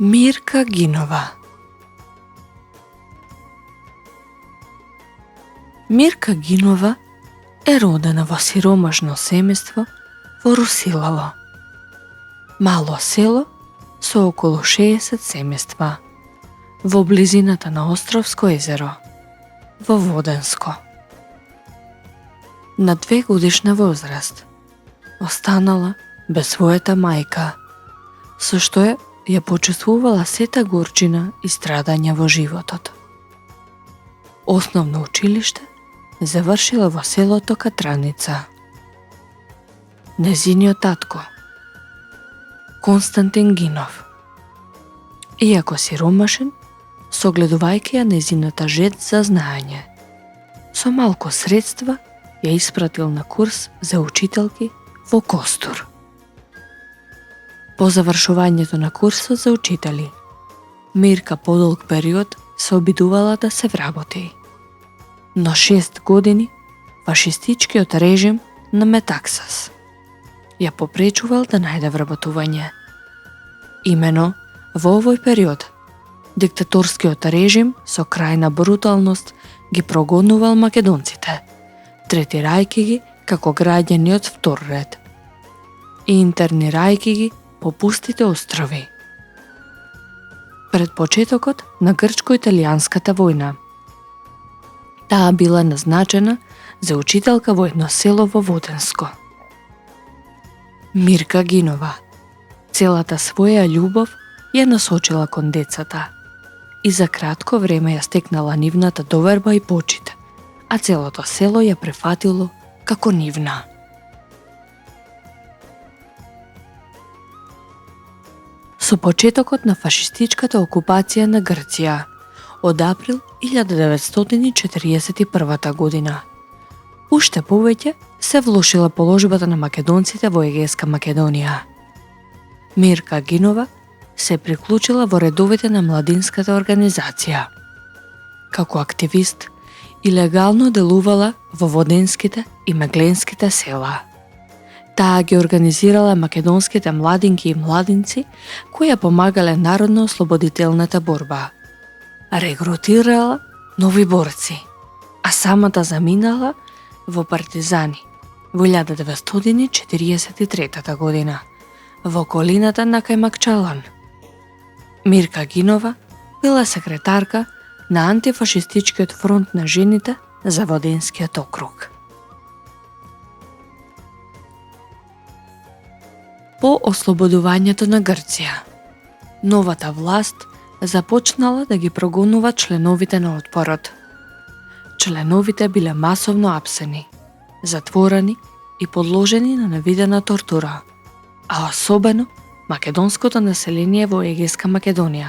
Мирка Гинова. Мирка Гинова е родена во сиромашно семејство во Русилово, мало село со околу 60 семејства во близината на Островско езеро, во Воденско. На 2 годишна возраст останала без својата мајка, со што ја почувствувала сета горчина и страдање во животот. Основно училиште завршила во селото Катраница. Незиниот татко, Константин Гинов, иако сиромашен, согледувајќи ја незината жед за знаење, со малку средства ја испратил на курс за учителки во Костур. По завршувањето на курсот за учители, Мирка подолг период се обидувала да се вработи. Но 6 години фашистичкиот режим на Метаксас ја попречувал да најде вработување. Имено во овој период диктаторскиот режим со крајна бруталност ги прогонувал македонците, третирајќи ги како граѓани од втор ред и интернирајќи ги по пустите острови. Пред почетокот на грчко-италијанската војна, таа била назначена за учителка во едно село во Воденско. Мирка Гинова целата своја љубов ја насочила кон децата и за кратко време ја стекнала нивната доверба и почит, а целото село ја префатило како нивна. Со почетокот на фашистичката окупација на Грција од април 1941 година, уште повеќе се влошила положбата на македонците во Егејска Македонија. Мирка Гинова се приклучила во редовите на младинската организација. Како активист и легално делувала во воденските и мегленските села. Таа ги организирала македонските младинки и младинци кои ја помагале народно-ослободителната борба. Регрутирала нови борци, а самата заминала во партизани во 1943 година во околината на Кајмакчалан. Мирка Гинова била секретарка на антифашистичкиот фронт на жените за Воденскиот округ. По ослободувањето на Грција, новата власт започнала да ги прогонува членовите на отпорот. Членовите биле масовно апсени, затворени и подложени на невидена тортура, а особено македонското население во Егејска Македонија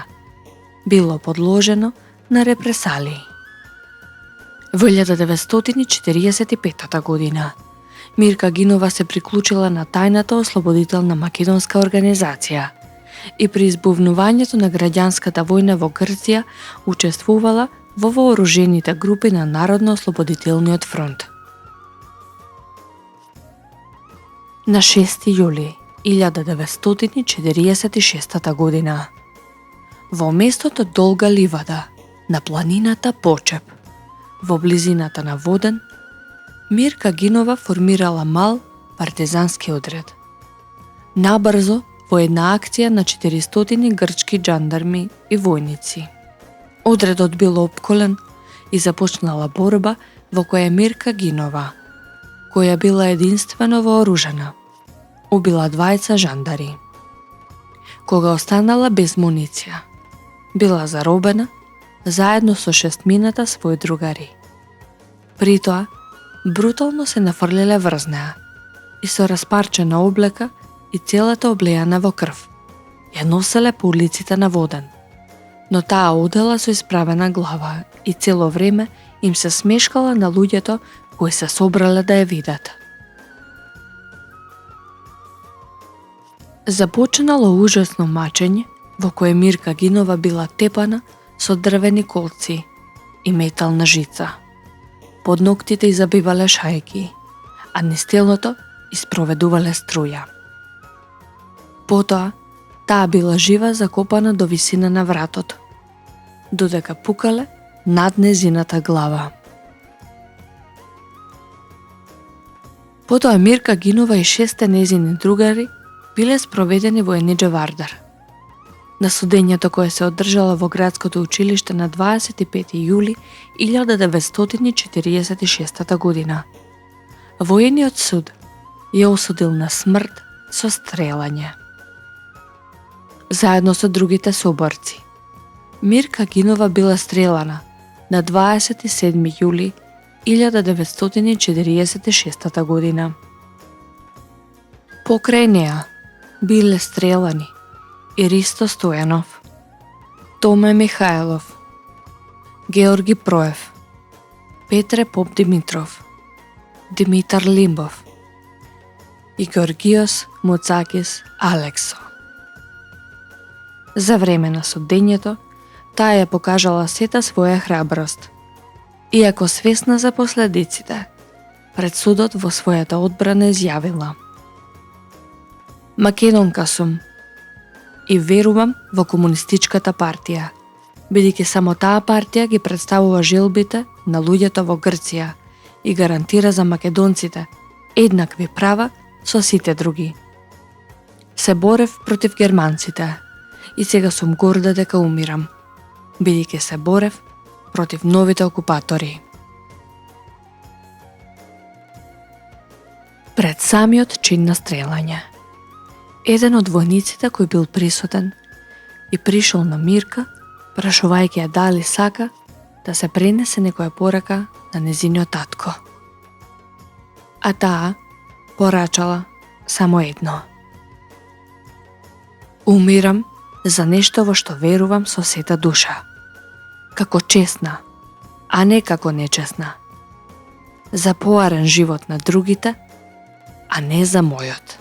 било подложено на репресалии. Во 1945 година Мирка Гинова се приклучила на тајната ослободителна македонска организација и при избувнувањето на граѓанската војна во Грција учествувала во вооружените групи на Народно-ослободителниот фронт. На 6 јули 1946 година, во местото Долга ливада на планината Почеп, во близината на Воден, Мирка Гинова формирала мал партизански одред. Набрзо во една акција на 400 грчки джандарми и војници. Одредот бил опколен и започнала борба во која Мирка Гинова, која била единствено вооружена, убила 20 жандари. Кога останала без муниција, била заробена заедно со 6 своји другари. При тоа, брутално се нафрлиле врз неа и со распарчена облека и целата облејана во крв ја носеле по улиците на Воден, но таа одела со исправена глава и цело време им се смешкала на луѓето кои се собрале да ја видат. Започнало ужасно мачење во кое Мирка Гинова била тепана со дрвени колци и метална жица. Под ноктите ѝ забивале шајки, а низ телото испроведувале струја. Потоа, Таа била жива закопана до висина на вратот, додека пукале над незината глава. Потоа Мирка гинува и 6 незини другари биле спроведени во Енидже Вардар. На судењето кое се одржало во градското училиште на 25 јули 1946 година. Воениот суд ја осудил на смрт со стрелање. Заедно со другите соборци. Мирка Гинова била стрелана на 27 јули 1946 година. Покрај неа биле стрелани и Ристо Стојанов, Томе Михајлов, Георги Проев, Петре Поп Димитров, Димитар Лимбов и Георгиос Муцакис Алексо. За време на судењето, таа ја покажала сета своја храброст. Иако свесна за последиците, пред судот во својата одбрана изјавила: Македонка сум и верувам во комунистичката партија, бидејќи само таа партија ги представува желбите на луѓето во Грција и гарантира за македонците еднакви права со сите други. Се борев против германците и сега сум горда дека умирам, бидејќи се борев против новите окупатори. Пред самиот чин на стрелање, еден од војниците кој бил присутен и пришол на Мирка, прашувајќи ја дали сака да се пренесе некоја порака на незиниот татко. А таа порачала само едно: умирам за нешто во што верувам со сета душа, како честна, а не како нечестна, за поарен живот на другите, а не за мојот.